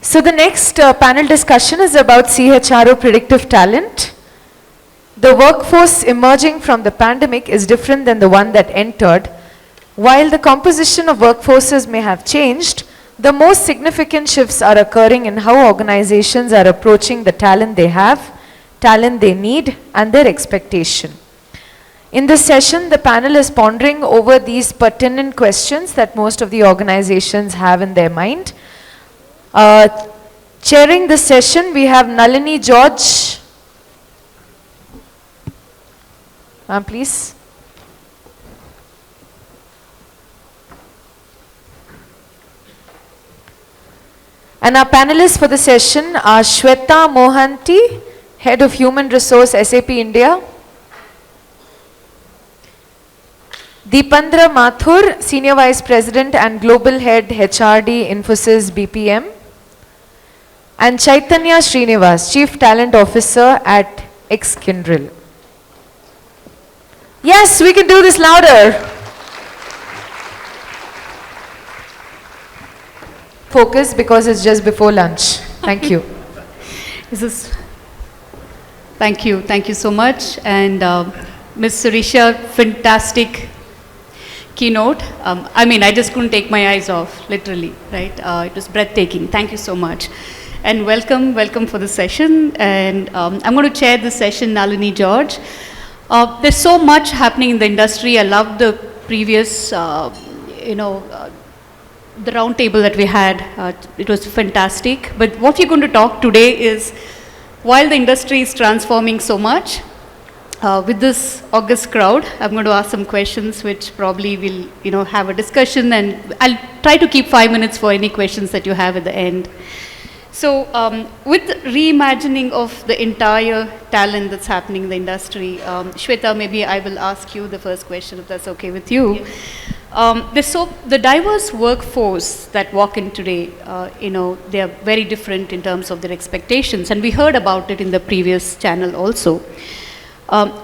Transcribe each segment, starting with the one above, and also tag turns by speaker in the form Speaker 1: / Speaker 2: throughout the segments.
Speaker 1: So the next panel discussion is about CHRO Predictive Talent. The workforce emerging from the pandemic is different than the one that entered. While the composition of workforces may have changed, the most significant shifts are occurring in how organizations are approaching the talent they have, talent they need, and their expectation. In this session, the panel is pondering over these pertinent questions that most of the organizations have in their mind. Chairing this session, we have Nalini George. Ma'am, please. And our panelists for the session are Shweta Mohanty, Head of Human Resource, SAP India. Dependra Mathur, Senior Vice President and Global Head, HRD, Infosys, BPM. And Chaitanya Srinivas, Chief Talent Officer at Kyndryl. Yes, we can do this louder. Focus because it's just before lunch. Thank you.
Speaker 2: Thank you so much. And Ms. Surisha, fantastic keynote. I just couldn't take my eyes off, literally, right? It was breathtaking. Thank you so much. And welcome for the session. And I'm going to chair this session, Nalini George. There's so much happening in the industry. I love the previous, the round table that we had. It was fantastic. But what we're going to talk today is, while the industry is transforming so much, with this august crowd, I'm going to ask some questions which probably will, have a discussion, and I'll try to keep 5 minutes for any questions that you have at the end. So with reimagining of the entire talent that's happening in the industry, Shweta, maybe I will ask you the first question, if that's okay with you. Yes. The diverse workforce that walk in today, they are very different in terms of their expectations, and we heard about it in the previous channel also.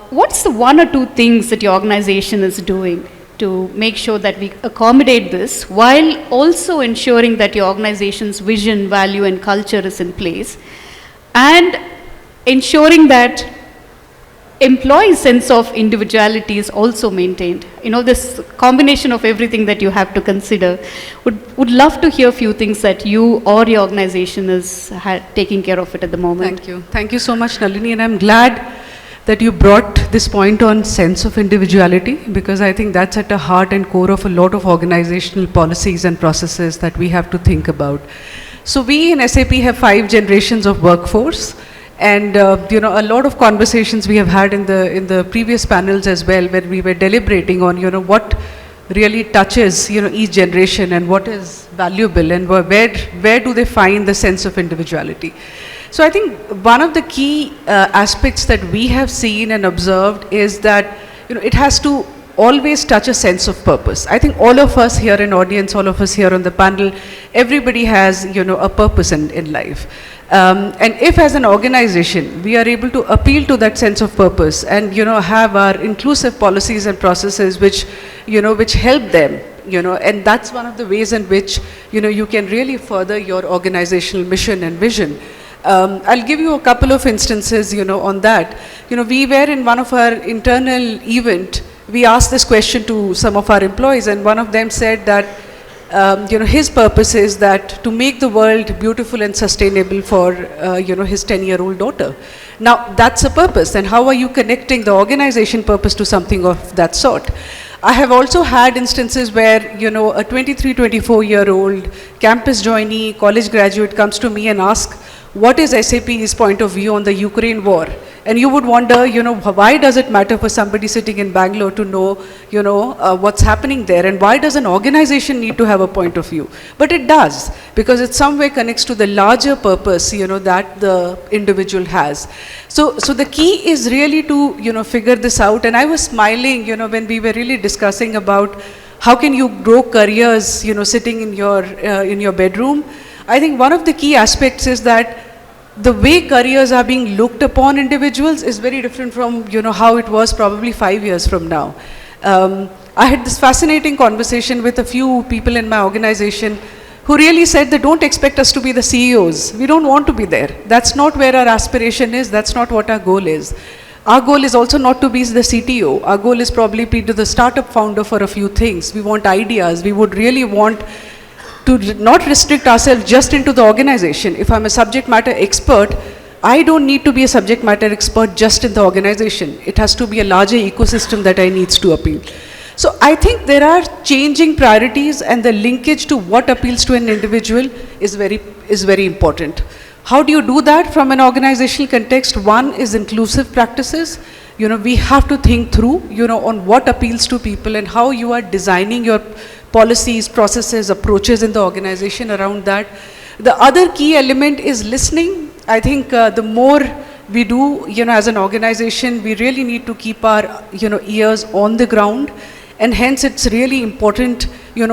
Speaker 2: What's the one or two things that your organization is doing to make sure that we accommodate this, while also ensuring that your organization's vision, value, and culture is in place, and ensuring that employee sense of individuality is also maintained? This combination of everything that you have to consider. Would love to hear a few things that you or your organization is taking care of it at the moment.
Speaker 3: Thank you. Thank you so much, Nalini, and I'm glad that you brought this point on sense of individuality, because I think that's at the heart and core of a lot of organizational policies and processes that we have to think about. So we in SAP have 5 generations of workforce, and a lot of conversations we have had in the previous panels as well, where we were deliberating on what really touches each generation and what is valuable, and where do they find the sense of individuality. So I think one of the key aspects that we have seen and observed is that it has to always touch a sense of purpose. I think all of us here in audience, all of us here on the panel, everybody has a purpose in life. And if as an organization we are able to appeal to that sense of purpose and have our inclusive policies and processes which help them, and that's one of the ways in which you can really further your organizational mission and vision. I'll give you a couple of instances, on that. We were in one of our internal event, we asked this question to some of our employees, and one of them said that, his purpose is that to make the world beautiful and sustainable for, his 10-year-old daughter. Now, that's a purpose, and how are you connecting the organization purpose to something of that sort? I have also had instances where, a 23, 24-year-old campus joinee, college graduate comes to me and asks, what is SAP's point of view on the Ukraine war? And you would wonder, why does it matter for somebody sitting in Bangalore to know, what's happening there? And why does an organization need to have a point of view? But it does, because it some way connects to the larger purpose, that the individual has. So the key is really to, figure this out. And I was smiling, when we were really discussing about how can you grow careers, sitting in your bedroom. I think one of the key aspects is that the way careers are being looked upon individuals is very different from how it was probably 5 years from now. I had this fascinating conversation with a few people in my organization who really said that don't expect us to be the CEOs. We don't want to be there. That's not where our aspiration is. That's not what our goal is. Our goal is also not to be the CTO. Our goal is probably be to the startup founder for a few things. We want ideas. We would really want to not restrict ourselves just into the organization. If I'm a subject matter expert, I don't need to be a subject matter expert just in the organization. It has to be a larger ecosystem that I needs to appeal. So I think there are changing priorities, and the linkage to what appeals to an individual is very important. How do you do that from an organizational context? One is inclusive practices. We have to think through, on what appeals to people and how you are designing your policies, processes, approaches in the organization around that. The other key element is listening. I think the more we do, as an organization, we really need to keep our, ears on the ground. And hence it's really important,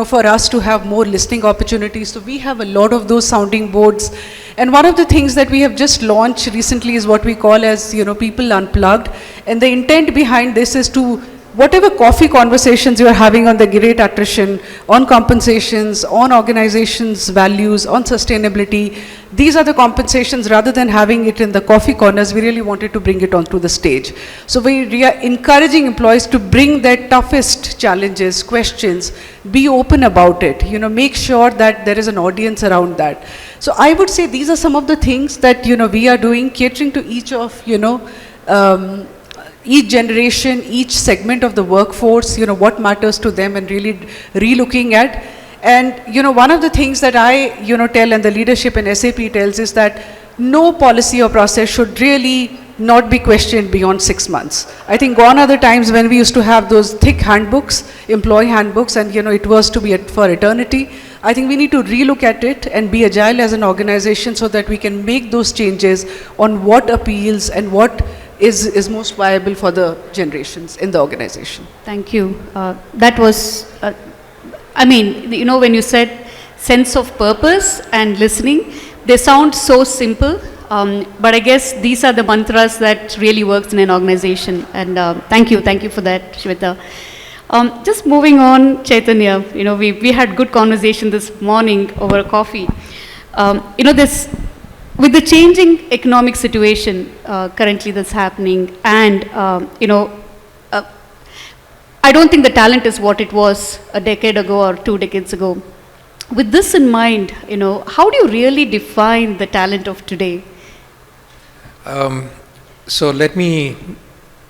Speaker 3: for us to have more listening opportunities. So we have a lot of those sounding boards. And one of the things that we have just launched recently is what we call as, People Unplugged. And the intent behind this is to, whatever coffee conversations you are having on the great attrition, on compensations, on organizations' values, on sustainability, these are the compensations. Rather than having it in the coffee corners, we really wanted to bring it onto the stage. So we are encouraging employees to bring their toughest challenges, questions, be open about it, make sure that there is an audience around that. So I would say these are some of the things that, we are doing, catering to each of, each generation, each segment of the workforce, what matters to them, and really re-looking at. And, one of the things that I, tell, and the leadership in SAP tells, is that no policy or process should really not be questioned beyond 6 months. I think gone are the times when we used to have those thick handbooks, employee handbooks, and, it was to be for eternity. I think we need to relook at it and be agile as an organization so that we can make those changes on what appeals and what is most viable for the generations in the organization.
Speaker 2: Thank you. That was, when you said sense of purpose and listening, they sound so simple, but I guess these are the mantras that really works in an organization. And thank you for that, Shweta. Just moving on, Chaitanya, we had good conversation this morning over coffee. With the changing economic situation currently that's happening, and I don't think the talent is what it was a decade ago or 2 decades ago. With this in mind, how do you really define the talent of today?
Speaker 4: So let me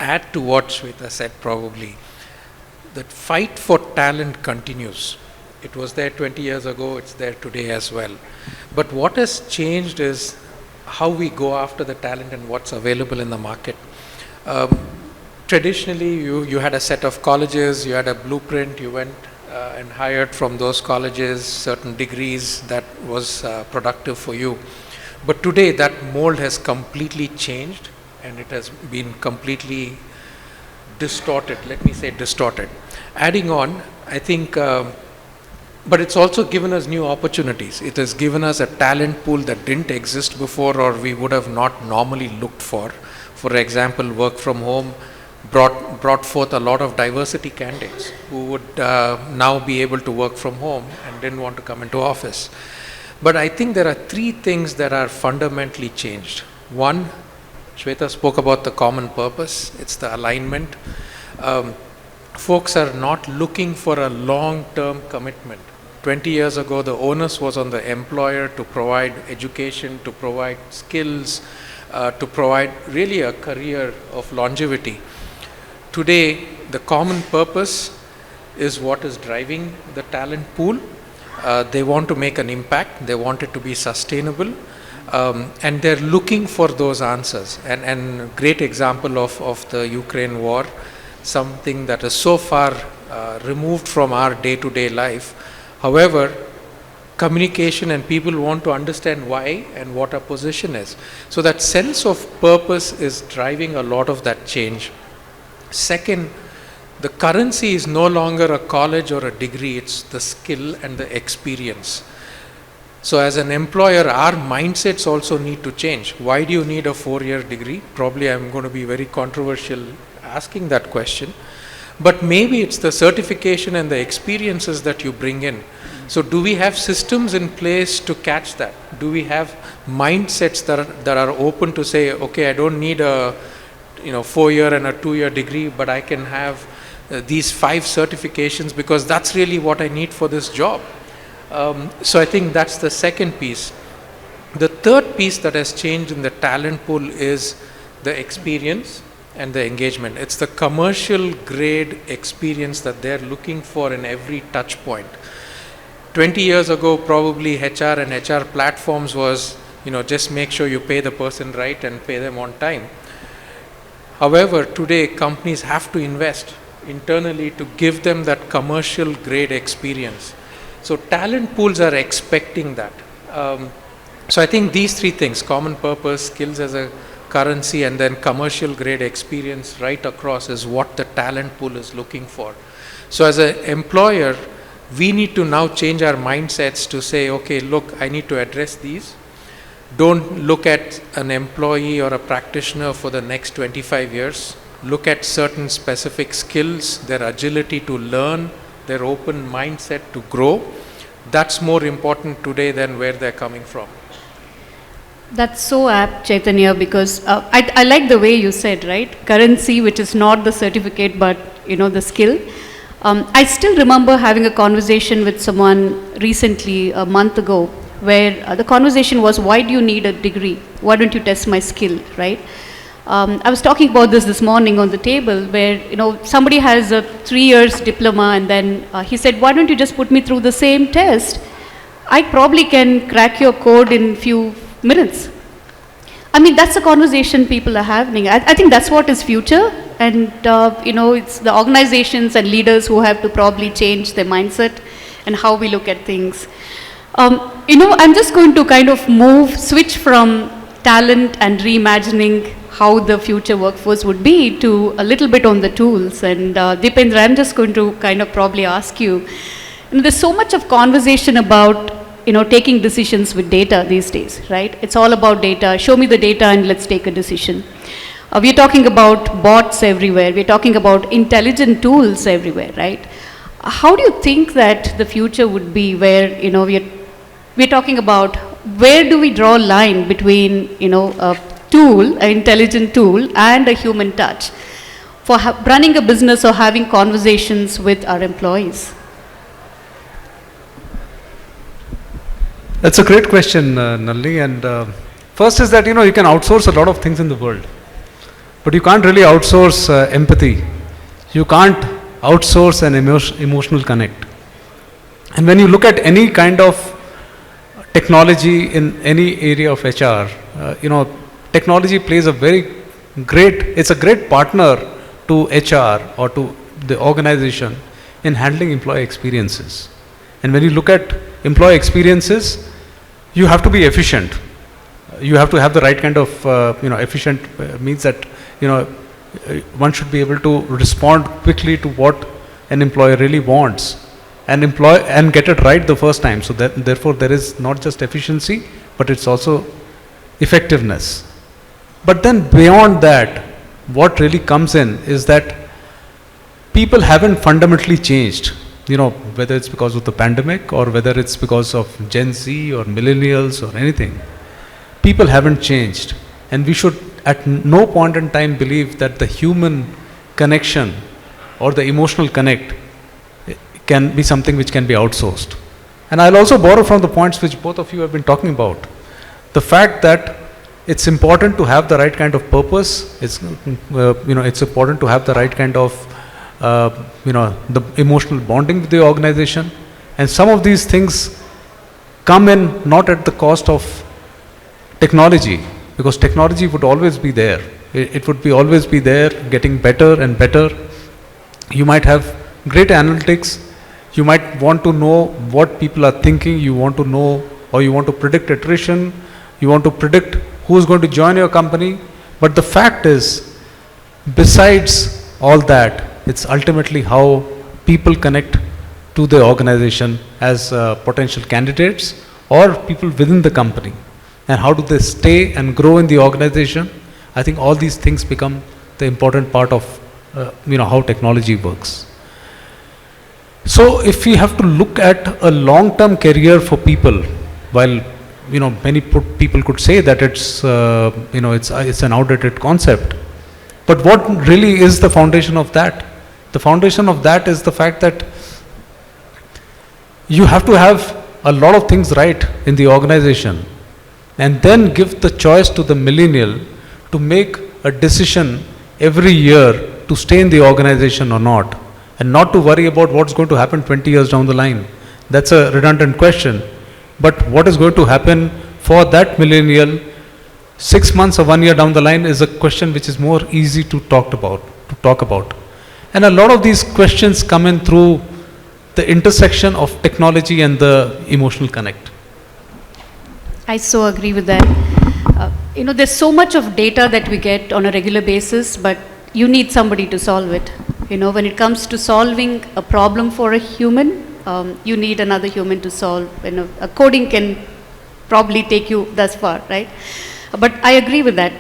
Speaker 4: add to what Shweta said probably. That fight for talent continues. It was there 20 years ago, it's there today as well. But what has changed is how we go after the talent and what's available in the market. Traditionally, you had a set of colleges, you had a blueprint, you went and hired from those colleges certain degrees that was productive for you. But today that mold has completely changed, and it has been completely distorted, let me say distorted. Adding on, I think, but it's also given us new opportunities. It has given us a talent pool that didn't exist before, or we would have not normally looked for. For example, work from home brought forth a lot of diversity candidates who would now be able to work from home and didn't want to come into office. But I think there are 3 things that are fundamentally changed. One, Shweta spoke about the common purpose. It's the alignment. Folks are not looking for a long-term commitment. 20 years ago, the onus was on the employer to provide education, to provide skills, to provide really a career of longevity. Today, the common purpose is what is driving the talent pool. They want to make an impact. They want it to be sustainable. And they're looking for those answers. And great example of the Ukraine war, something that is so far removed from our day-to-day life. However, communication and people want to understand why and what our position is. So that sense of purpose is driving a lot of that change. Second, the currency is no longer a college or a degree, it's the skill and the experience. So as an employer, our mindsets also need to change. Why do you need a 4-year degree? Probably I'm going to be very controversial asking that question. But maybe it's the certification and the experiences that you bring in. So do we have systems in place to catch that? Do we have mindsets that are open to say, okay, I don't need a 4-year and a 2-year degree, but I can have these 5 certifications because that's really what I need for this job. So I think that's the second piece. The third piece that has changed in the talent pool is the experience and the engagement. It's the commercial grade experience that they're looking for in every touch point. 20 years ago, probably HR and HR platforms was, just make sure you pay the person right and pay them on time. However, today companies have to invest internally to give them that commercial grade experience. So talent pools are expecting that. So I think these 3 things, common purpose, skills as a currency, and then commercial grade experience right across is what the talent pool is looking for. So as an employer, we need to now change our mindsets to say, okay, look, I need to address these. Don't look at an employee or a practitioner for the next 25 years. Look at certain specific skills, their agility to learn, their open mindset to grow. That's more important today than where they're coming from.
Speaker 2: That's so apt, Chaitanya, because I like the way you said, right? Currency, which is not the certificate, but the skill. I still remember having a conversation with someone recently, a month ago, where the conversation was, why do you need a degree? Why don't you test my skill, right? I was talking about this morning on the table, where somebody has a 3 years diploma, and then he said, why don't you just put me through the same test? I probably can crack your code in few minutes. I mean, that's a conversation people are having. I think that's what is future, and it's the organizations and leaders who have to probably change their mindset and how we look at things. I'm just going to kind of switch from talent and reimagining how the future workforce would be to a little bit on the tools. And Dependra, I'm just going to kind of probably ask you, there's so much of conversation about taking decisions with data these days, right? It's all about data. Show me the data and let's take a decision. We're talking about bots everywhere. We're talking about intelligent tools everywhere, right? How do you think that the future would be where, we're talking about where do we draw a line between, a tool, an intelligent tool, and a human touch for running a business or having conversations with our employees?
Speaker 5: That's a great question, Nalini. And first is that, you can outsource a lot of things in the world, but you can't really outsource empathy. You can't outsource an emotional connect. And when you look at any kind of technology in any area of HR, technology plays it's a great partner to HR or to the organization in handling employee experiences. And when you look at employee experiences, you have to be efficient. You have to have the right kind of, efficient means that, one should be able to respond quickly to what an employer really wants and get it right the first time. So that therefore there is not just efficiency, but it's also effectiveness. But then beyond that, what really comes in is that people haven't fundamentally changed. Whether it's because of the pandemic or whether it's because of Gen Z or millennials or anything, people haven't changed. And we should at no point in time believe that the human connection or the emotional connect can be something which can be outsourced. And I'll also borrow from the points which both of you have been talking about. The fact that it's important to have the right kind of purpose, it's important to have the right kind of the emotional bonding with the organization, and some of these things come in not at the cost of technology, because technology would always be there. It would be always be there, getting better and better. You might have great analytics. You might want to know what people are thinking. You want to know, or you want to predict attrition. You want to predict who's going to join your company. But the fact is, besides all that, it's ultimately how people connect to the organization as potential candidates or people within the company. And how do they stay and grow in the organization? I think all these things become the important part of how technology works. So if we have to look at a long-term career for people, while many people could say that it's it's an outdated concept, but what really is the foundation of that? The foundation of that is the fact that you have to have a lot of things right in the organization, and then give the choice to the millennial to make a decision every year to stay in the organization or not, and not to worry about what's going to happen 20 years down the line. That's a redundant question. But what is going to happen for that millennial 6 months or 1 year down the line is a question which is more easy to talk about. And a lot of these questions come in through the intersection of technology and the emotional connect.
Speaker 2: I so agree with that. There's so much of data that we get on a regular basis, but you need somebody to solve it. When it comes to solving a problem for a human, you need another human to solve. A coding can probably take you thus far, right? But I agree with that.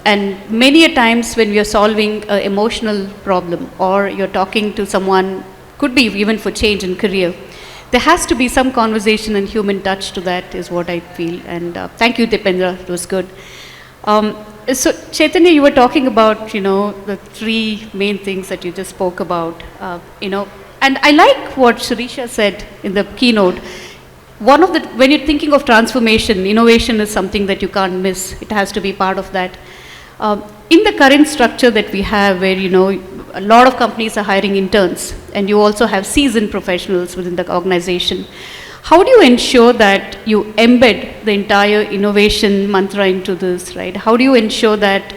Speaker 2: And many a times when we are solving an emotional problem, or you're talking to someone, could be even for change in career, there has to be some conversation and human touch to that, is what I feel. And thank you, Dependra, it was good. So Chaitanya, you were talking about, the three main things that you just spoke about, and I like what Shirisha said in the keynote. When you're thinking of transformation, innovation is something that you can't miss. It has to be part of that. In the current structure that we have, where, a lot of companies are hiring interns, and you also have seasoned professionals within the organization, how do you ensure that you embed the entire innovation mantra into this, right? How do you ensure that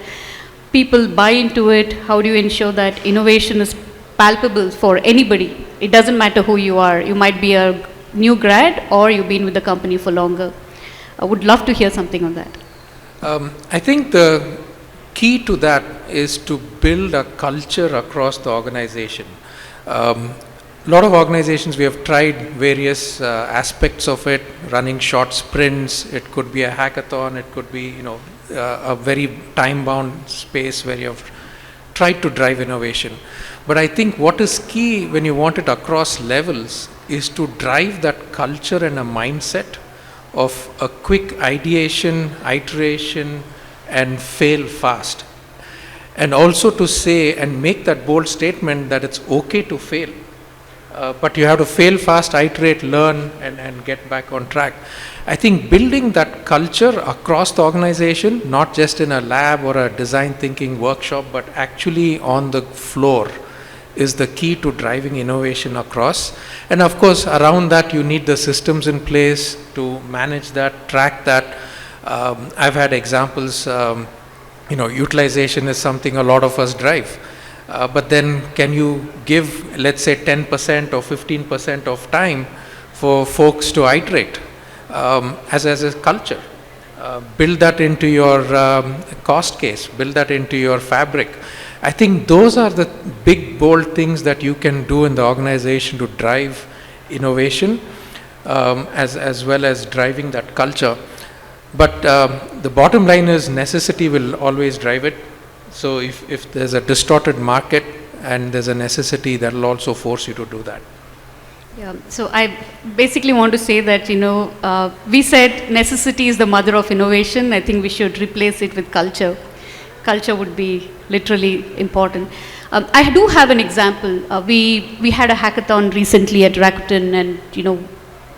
Speaker 2: people buy into it? How do you ensure that innovation is palpable for anybody? It doesn't matter who you are. You might be a new grad, or you've been with the company for longer. I would love to hear something on that.
Speaker 4: I think the key to that is to build a culture across the organization. A lot of organizations, we have tried various aspects of it, running short sprints. It could be a hackathon. It could be, a very time-bound space where you have tried to drive innovation. But I think what is key when you want it across levels is to drive that culture and a mindset of a quick ideation, iteration, and fail fast. And also to say and make that bold statement that it's okay to fail. But you have to fail fast, iterate, learn, and get back on track. I think building that culture across the organization, not just in a lab or a design thinking workshop, but actually on the floor, is the key to driving innovation across. And of course, around that, you need the systems in place to manage that, track that. I've had examples, utilization is something a lot of us drive. But then can you give, let's say, 10% or 15% of time for folks to iterate as a culture? Build that into your cost case, build that into your fabric. I think those are the big, bold things that you can do in the organization to drive innovation, as well as driving that culture. But the bottom line is necessity will always drive it. So if there's a distorted market and there's a necessity, that will also force you to do that.
Speaker 2: Yeah, so I basically want to say that, we said necessity is the mother of innovation. I think we should replace it with culture. Culture would be literally important. I do have an example. We had a hackathon recently at Rakuten, and,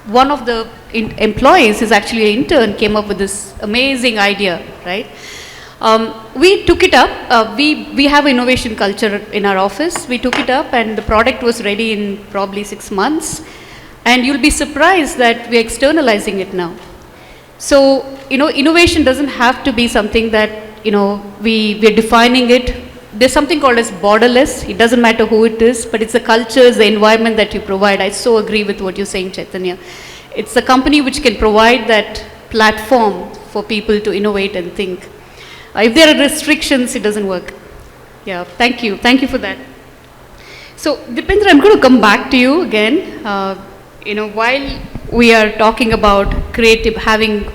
Speaker 2: one of the employees is actually an intern, came up with this amazing idea, right? We took it up. We have innovation culture in our office. We took it up, and the product was ready in probably 6 months. And you'll be surprised that we're externalizing it now. So, innovation doesn't have to be something that, we're defining it. There's something called as borderless. It doesn't matter who it is, but it's the culture, it's the environment that you provide. I so agree with what you're saying, Chaitanya. It's the company which can provide that platform for people to innovate and think. If there are restrictions, it doesn't work. Yeah, thank you. Thank you for that. So, Dependra, I'm going to come back to you again. While we are talking about having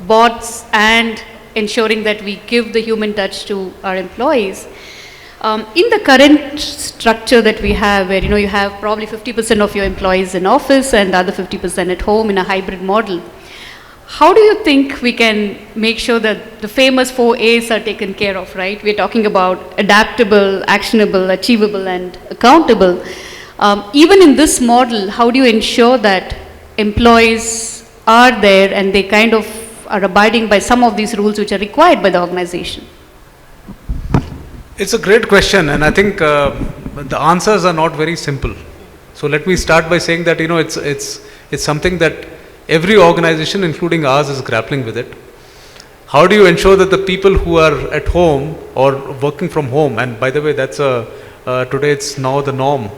Speaker 2: bots and ensuring that we give the human touch to our employees, In the current structure that we have, where you have probably 50% of your employees in office and the other 50% at home in a hybrid model, how do you think we can make sure that the famous 4 A's are taken care of, right? We're talking about adaptable, actionable, achievable, and accountable. Even in this model, how do you ensure that employees are there and they kind of are abiding by some of these rules which are required by the organization?
Speaker 5: It's a great question, and I think the answers are not very simple. So let me start by saying that it's something that every organization, including ours, is grappling with it. How do you ensure that the people who are at home or working from home, and by the way, that's today it's now the norm.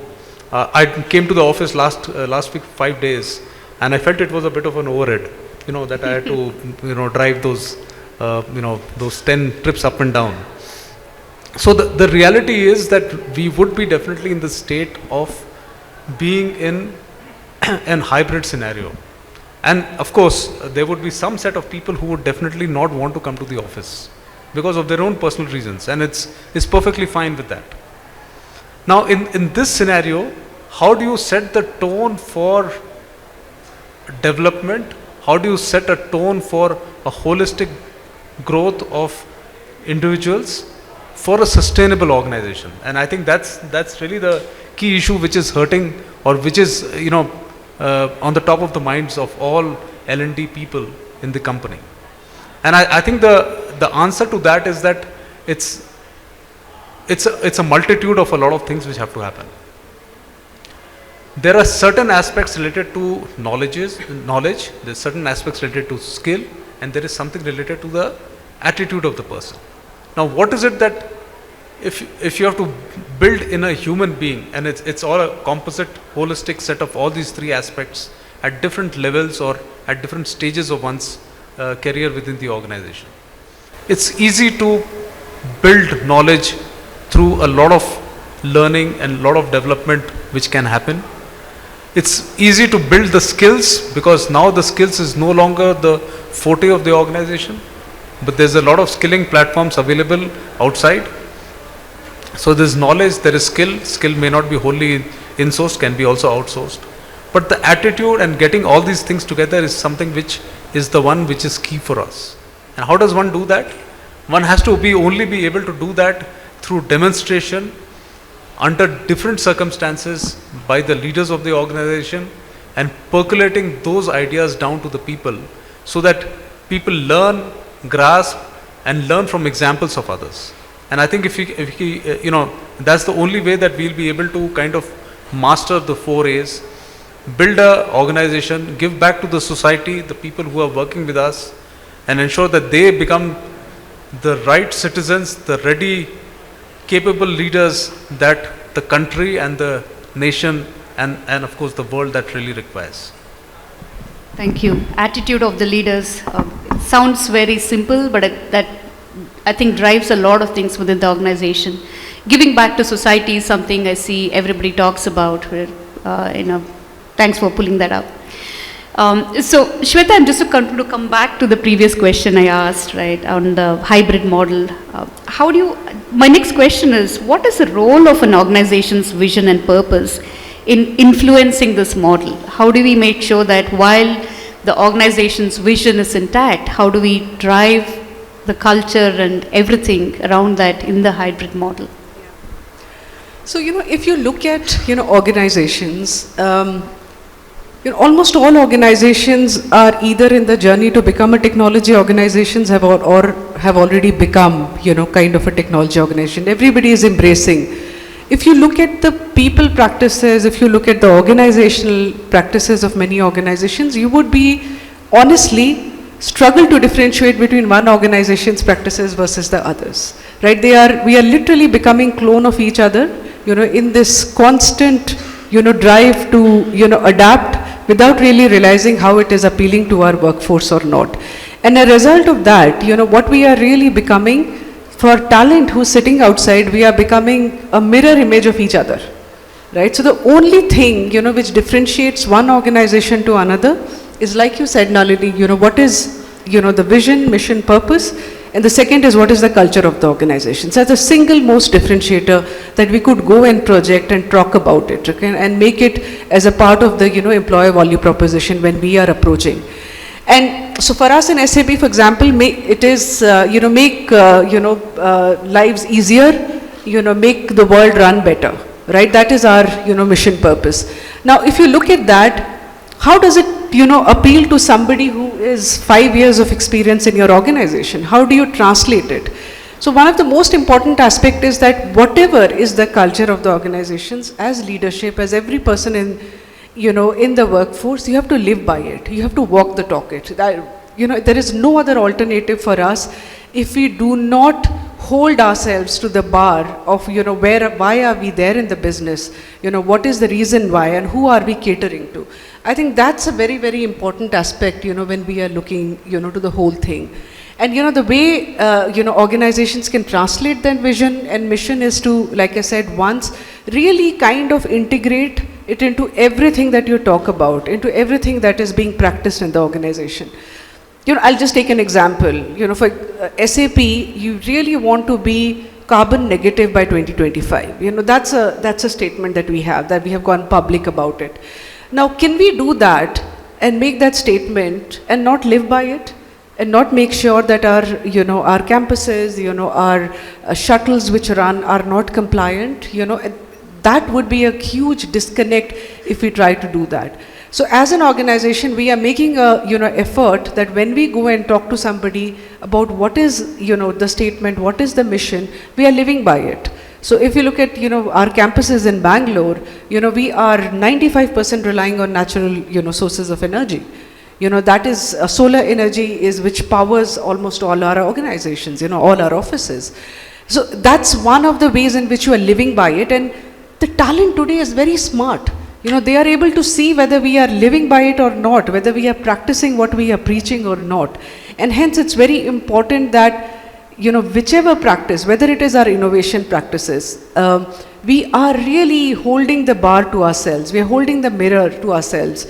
Speaker 5: I came to the office last week 5 days, and I felt it was a bit of an overhead. That I had to drive those those 10 trips up and down. So the reality is that we would be definitely in the state of being in an hybrid scenario. And of course, there would be some set of people who would definitely not want to come to the office because of their own personal reasons, and it's perfectly fine with that. Now, in this scenario, how do you set the tone for development? How do you set a tone for a holistic growth of individuals for a sustainable organization? And I think that's really the key issue which is hurting, or which is on the top of the minds of all L&D people in the company. And I think the answer to that is that it's a multitude of a lot of things which have to happen. There are certain aspects related to knowledge, there's certain aspects related to skill, and there is something related to the attitude of the person. Now, what is it that if you have to build in a human being, and it's all a composite, holistic set of all these 3 aspects at different levels or at different stages of one's career within the organization. It's easy to build knowledge through a lot of learning and a lot of development which can happen. It's easy to build the skills, because now the skills is no longer the forte of the organization, but there's a lot of skilling platforms available outside. So there's knowledge, there is skill may not be wholly in-sourced, can be also outsourced. But the attitude and getting all these things together is something which is the one which is key for us. And how does one do that? One has to only be able to do that through demonstration under different circumstances by the leaders of the organization, and percolating those ideas down to the people, so that people learn, grasp, and learn from examples of others. And I think if we that's the only way that we'll be able to kind of master the 4 A's, build a organization, give back to the society, the people who are working with us, and ensure that they become the right citizens, the ready, capable leaders that the country and the nation and of course the world that really requires.
Speaker 2: Thank you. Attitude of the leaders sounds very simple, but that I think drives a lot of things within the organization. Giving back to society is something I see everybody talks about. Thanks for pulling that up. So Shweta, I'm just going to come back to the previous question I asked, right, on the hybrid model. My next question is, what is the role of an organization's vision and purpose in influencing this model? How do we make sure that while the organization's vision is intact, how do we drive the culture and everything around that in the hybrid model?
Speaker 3: So, if you look at, organizations, almost all organizations are either in the journey to become a technology organizations or have already become, kind of a technology organization. Everybody is embracing. If you look at the people practices, if you look at the organizational practices of many organizations, you would be honestly struggle to differentiate between one organization's practices versus the others, right? We are literally becoming clone of each other, in this constant, drive to, adapt without really realizing how it is appealing to our workforce or not. And a result of that, what we are really becoming, for talent who's sitting outside, we are becoming a mirror image of each other, right? So the only thing, which differentiates one organization to another is, like you said, Nalini, what is the vision, mission, purpose, and the second is what is the culture of the organization. So that's the single most differentiator that we could go and project and talk about it, okay, and make it as a part of the, employer value proposition when we are approaching. And so for us in SAP, for example, make lives easier, make the world run better, right? That is our, mission purpose. Now, if you look at that, how does it, appeal to somebody who is 5 years of experience in your organization? How do you translate it? So one of the most important aspect is that whatever is the culture of the organizations, as leadership, as every person in, in the workforce, you have to live by it. You have to walk the talk it. There is no other alternative for us if we do not hold ourselves to the bar of, why are we there in the business? What is the reason why and who are we catering to? I think that's a very, very important aspect, when we are looking, to the whole thing. And, the way, organizations can translate that vision and mission is to, like I said once, really kind of integrate it into everything that you talk about, into everything that is being practiced in the organization. I'll just take an example. For SAP, you really want to be carbon negative by 2025. That's a statement that we have gone public about it. Now, can we do that and make that statement and not live by it? And not make sure that our campuses, our shuttles which run are not compliant, that would be a huge disconnect if we try to do that. So as an organization, we are making a, effort that when we go and talk to somebody about what is, the statement, what is the mission, we are living by it. So if you look at, our campuses in Bangalore, we are 95% relying on natural, sources of energy. That is solar energy is which powers almost all our organizations, all our offices. So that's one of the ways in which you are living by it. And the talent today is very smart. They are able to see whether we are living by it or not, whether we are practicing what we are preaching or not. And hence it's very important that, whichever practice, whether it is our innovation practices, we are really holding the bar to ourselves. We are holding the mirror to ourselves.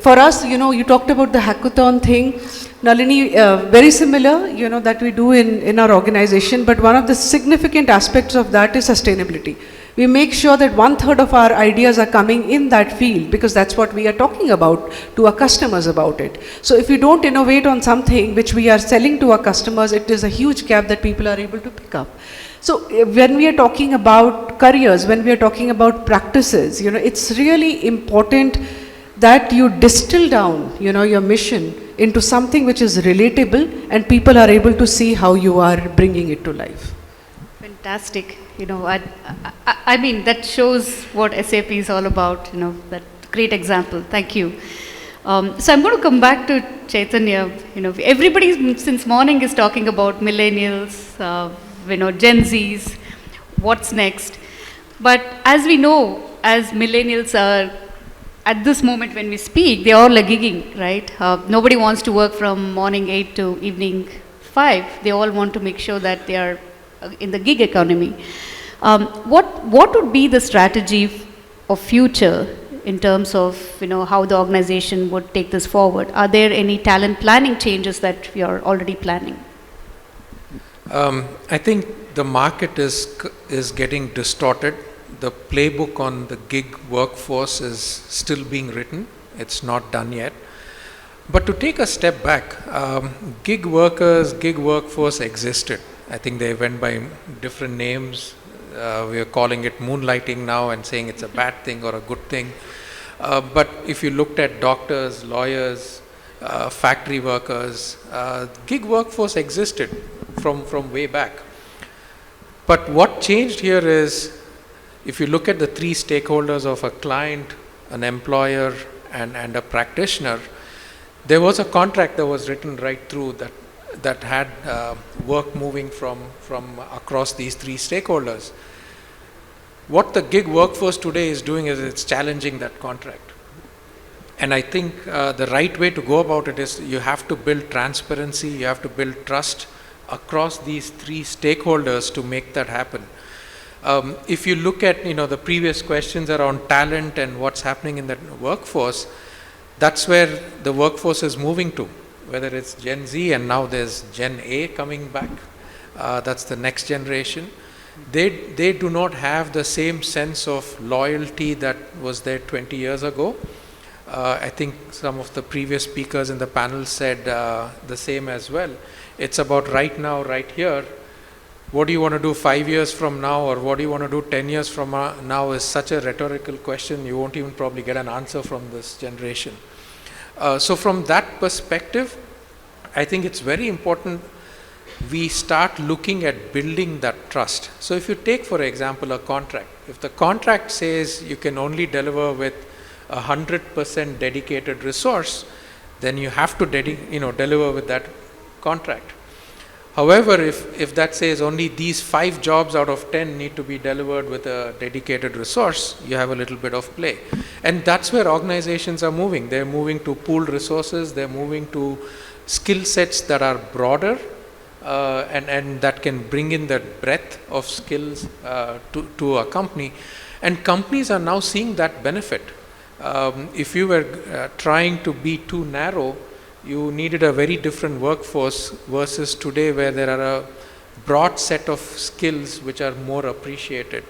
Speaker 3: For us, you talked about the hackathon thing. Nalini, very similar, that we do in our organization, but one of the significant aspects of that is sustainability. We make sure that 1/3 of our ideas are coming in that field because that's what we are talking about to our customers about it. So if we don't innovate on something which we are selling to our customers, it is a huge gap that people are able to pick up. So when we are talking about careers, when we are talking about practices, it's really important that you distill down, your mission into something which is relatable and people are able to see how you are bringing it to life.
Speaker 2: Fantastic. I mean, that shows what SAP is all about, that great example. Thank you. So I'm going to come back to Chaitanya. Everybody since morning is talking about millennials, Gen Zs, what's next. But as we know, as millennials are, at this moment when we speak, they all are gigging, right? Nobody wants to work from morning 8 to evening 5. They all want to make sure that they are in the gig economy. What would be the strategy of future in terms of how the organization would take this forward? Are there any talent planning changes that we are already planning?
Speaker 4: I think the market is getting distorted. The playbook on the gig workforce is still being written. It's not done yet. But to take a step back, gig workers, gig workforce existed. I think they went by different names. We are calling it moonlighting now and saying it's a bad thing or a good thing. But if you looked at doctors, lawyers, factory workers, gig workforce existed from way back. But what changed here is, if you look at the three stakeholders of a client, an employer, and a practitioner, there was a contract that was written right through that had work moving from across these three stakeholders. What the gig workforce today is doing is it's challenging that contract. And I think the right way to go about it is you have to build transparency, you have to build trust across these three stakeholders to make that happen. If you look at the previous questions around talent and what's happening in the workforce, that's where the workforce is moving to. whether it's Gen Z and now there's Gen A coming back, that's the next generation. They do not have the same sense of loyalty that was there 20 years ago. I think some of the previous speakers in the panel said the same as well. It's about right now, right here. What do you want to do 5 years from now, or what do you want to do 10 years from now is such a rhetorical question. You won't even probably get an answer from this generation. So from that perspective, I think it's very important we start looking at building that trust. So if you take, for example, a contract, if the contract says you can only deliver with 100% dedicated resource, then you have to deliver with that contract. However, if that says only these 5 jobs out of 10 need to be delivered with a dedicated resource, you have a little bit of play. And that's where organizations are moving. They're moving to pooled resources, they're moving to skill sets that are broader, and that can bring in that breadth of skills to a company. And companies are now seeing that benefit. If you were trying to be too narrow, you needed a very different workforce versus today, where there are a broad set of skills which are more appreciated.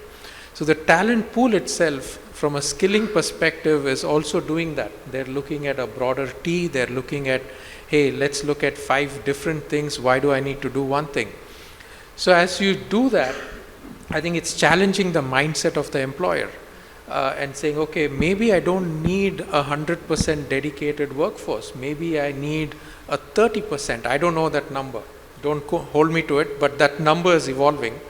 Speaker 4: So the talent pool itself, from a skilling perspective, is also doing that. They're looking at a broader T, they're looking at, hey, let's look at 5 different things, why do I need to do one thing? So as you do that, I think it's challenging the mindset of the employer. And saying, okay, maybe I don't need 100% dedicated workforce. Maybe I need a 30%. I don't know that number. Don't hold me to it, but that number is evolving.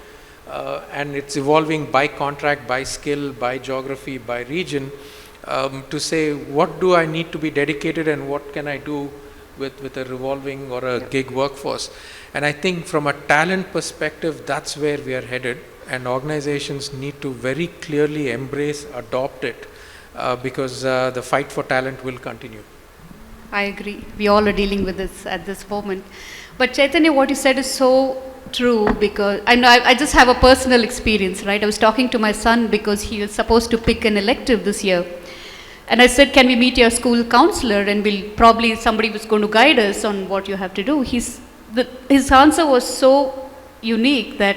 Speaker 4: And it's evolving by contract, by skill, by geography, by region, to say, what do I need to be dedicated and what can I do with a revolving or a gig workforce? And I think from a talent perspective, that's where we are headed. And organizations need to very clearly embrace, adopt it, because the fight for talent will continue.
Speaker 2: I agree. We all are dealing with this at this moment. But Chaitanya, what you said is so true, because I know I just have a personal experience, right? I was talking to my son because he was supposed to pick an elective this year. And I said, can we meet your school counselor, and somebody was going to guide us on what you have to do. His answer was so unique that,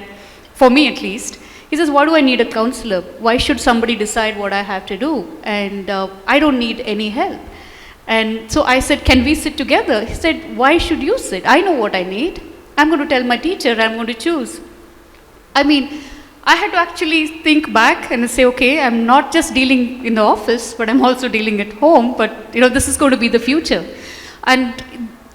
Speaker 2: for me at least, he says, why do I need a counselor? Why should somebody decide what I have to do? And I don't need any help. And so I said, can we sit together? He said, why should you sit? I know what I need. I'm going to tell my teacher, I'm going to choose. I mean, I had to actually think back and say, okay, I'm not just dealing in the office, but I'm also dealing at home. But, this is going to be the future. And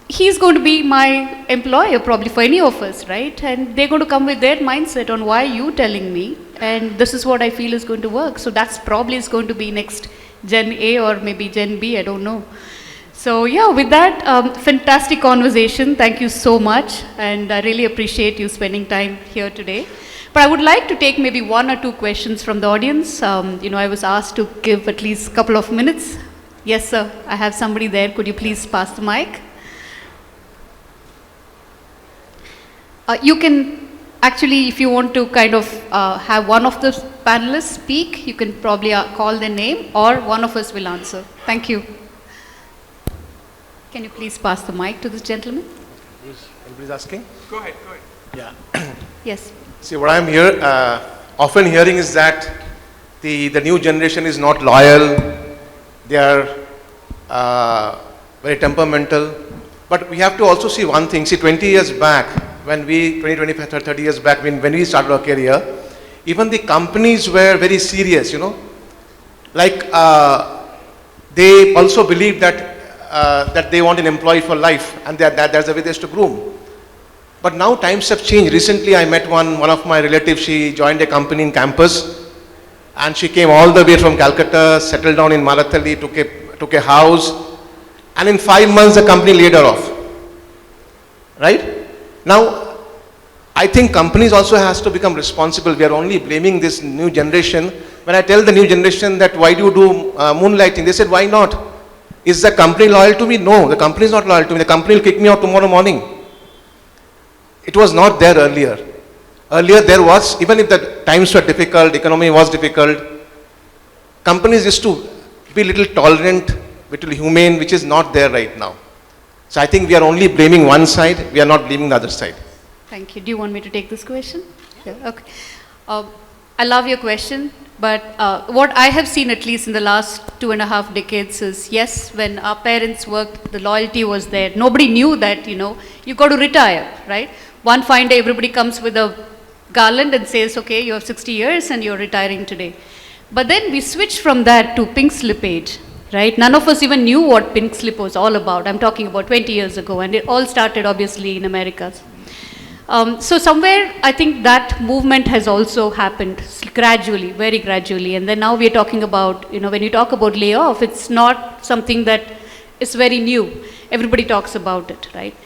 Speaker 2: he's going to be my employer probably for any of us, right? And they're going to come with their mindset on why you telling me, and this is what I feel is going to work. So that's probably is going to be next Gen A or maybe Gen B, I don't know. So yeah, with that, fantastic conversation. Thank you so much, and I really appreciate you spending time here today. But I would like to take maybe 1 or 2 questions from the audience. I was asked to give at least a couple of minutes. Yes, sir, I have somebody there. Could you please pass the mic? You can actually, if you want to kind of have one of the panelists speak, you can probably call their name, or one of us will answer. Thank you. Can you please pass the mic to this gentleman?
Speaker 6: Anybody's asking?
Speaker 4: Go ahead.
Speaker 6: Yeah.
Speaker 2: Yes.
Speaker 6: See, what I'm often hearing is that the new generation is not loyal. They are very temperamental. But we have to also see one thing. See, 20 years back, when 25, 30 years back, when we started our career, even the companies were very serious, Like, they also believed that they want an employee for life, and that's the way they used to groom. But now times have changed. Recently, I met one of my relatives. She joined a company in campus, and she came all the way from Calcutta, settled down in Marathalli, took a house, and in 5 months, the company laid her off. Right? Now, I think companies also has to become responsible. We are only blaming this new generation. When I tell the new generation that why do you do moonlighting, they said, why not? Is the company loyal to me? No, the company is not loyal to me. The company will kick me out tomorrow morning. It was not there earlier. Earlier there was, even if the times were difficult, economy was difficult, companies used to be little tolerant, little humane, which is not there right now. So I think we are only blaming one side, we are not blaming the other side.
Speaker 2: Thank you. Do you want me to take this question? Yeah. Okay. I love your question, but what I have seen, at least in the last 2.5 decades, is yes, when our parents worked, the loyalty was there. Nobody knew that, you got to retire, right? One fine day, everybody comes with a garland and says, okay, you have 60 years and you're retiring today. But then we switched from that to pink slip age, right? None of us even knew what pink slip was all about. I'm talking about 20 years ago, and it all started obviously in America. So somewhere I think that movement has also happened gradually, very gradually. And then now we are talking about, when you talk about layoff, it's not something that is very new. Everybody talks about it, right?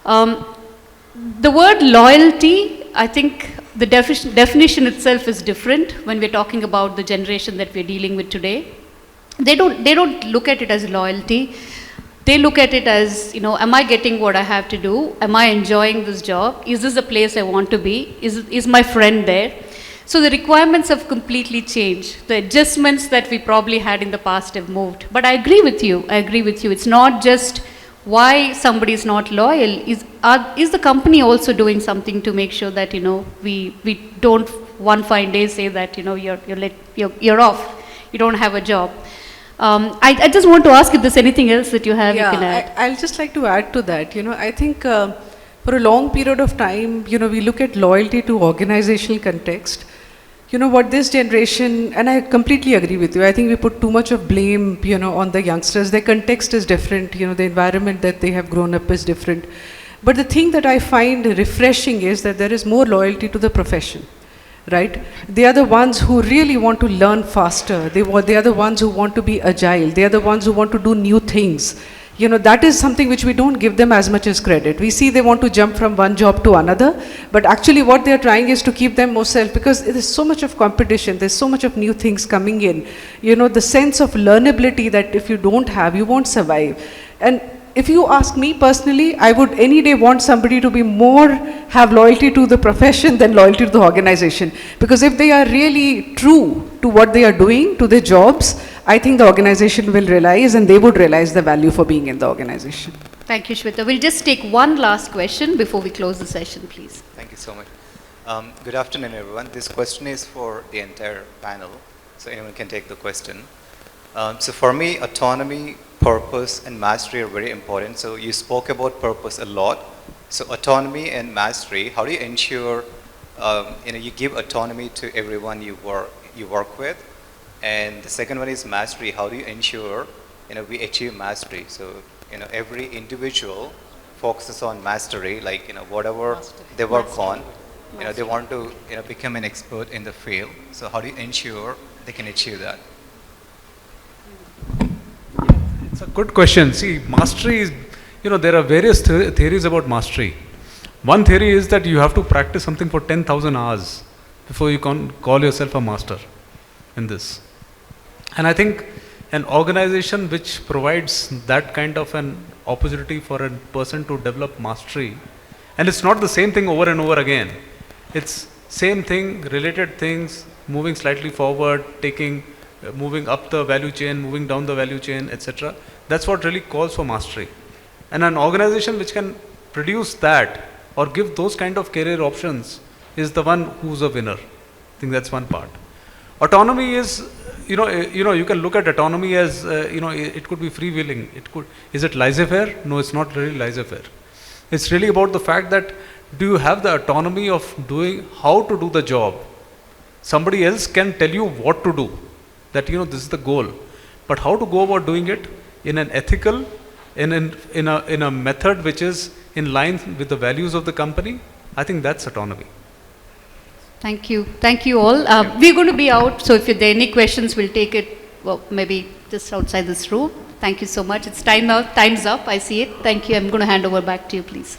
Speaker 2: The word loyalty, I think the definition itself is different when we're talking about the generation that we're dealing with today. They don't look at it as loyalty. They look at it as, am I getting what I have to do? Am I enjoying this job? Is this a place I want to be? Is my friend there? So the requirements have completely changed. The adjustments that we probably had in the past have moved. But I agree with you. It's not just why somebody is not loyal. Is the company also doing something to make sure that, we don't one fine day say that, you're off. You don't have a job. I just want to ask if there's anything else that you have you can add.
Speaker 3: I'll just like to add to that. I think for a long period of time, we look at loyalty to organizational context. What this generation, and I completely agree with you, I think we put too much of blame, on the youngsters. Their context is different, the environment that they have grown up is different. But the thing that I find refreshing is that there is more loyalty to the profession. Right? They are the ones who really want to learn faster. They are the ones who want to be agile. They are the ones who want to do new things. That is something which we don't give them as much as credit. We see they want to jump from one job to another, but actually what they are trying is to keep them more self, because there is so much of competition, there's so much of new things coming in. The sense of learnability that if you don't have, you won't survive. And if you ask me personally, I would any day want somebody to be have loyalty to the profession than loyalty to the organization. Because if they are really true to what they are doing, to their jobs, I think the organization will realize, and they would realize the value for being in the organization.
Speaker 2: Thank you, Shweta. We'll just take one last question before we close the session, please.
Speaker 7: Thank you so much. Good afternoon, everyone. This question is for the entire panel, so anyone can take the question. So for me, autonomy, purpose, and mastery are very important. So you spoke about purpose a lot. So autonomy and mastery, how do you ensure you give autonomy to everyone you work with? And the second one is mastery. How do you ensure we achieve mastery? So every individual focuses on mastery, like whatever they work on, they want to become an expert in the field. So how do you ensure they can achieve that?
Speaker 5: It's a good question. See, mastery is, there are various theories about mastery. One theory is that you have to practice something for 10,000 hours before you can call yourself a master in this. And I think an organization which provides that kind of an opportunity for a person to develop mastery, and it's not the same thing over and over again. It's same thing, related things, moving slightly forward, moving up the value chain, moving down the value chain, etc. That's what really calls for mastery. And an organization which can produce that or give those kind of career options is the one who's a winner. I think that's one part. Autonomy is, you can look at autonomy as, it could be freewheeling. Is it laissez-faire? No, it's not really laissez-faire. It's really about the fact that do you have the autonomy of doing how to do the job? Somebody else can tell you what to do. That this is the goal, but how to go about doing it in an ethical, in a method which is in line with the values of the company. I think that's autonomy.
Speaker 2: Thank you all. We're going to be out, so if there are any questions, we'll take it. Maybe just outside this room. Thank you so much. It's time's up. I see it. Thank you. I'm going to hand over back to you, please.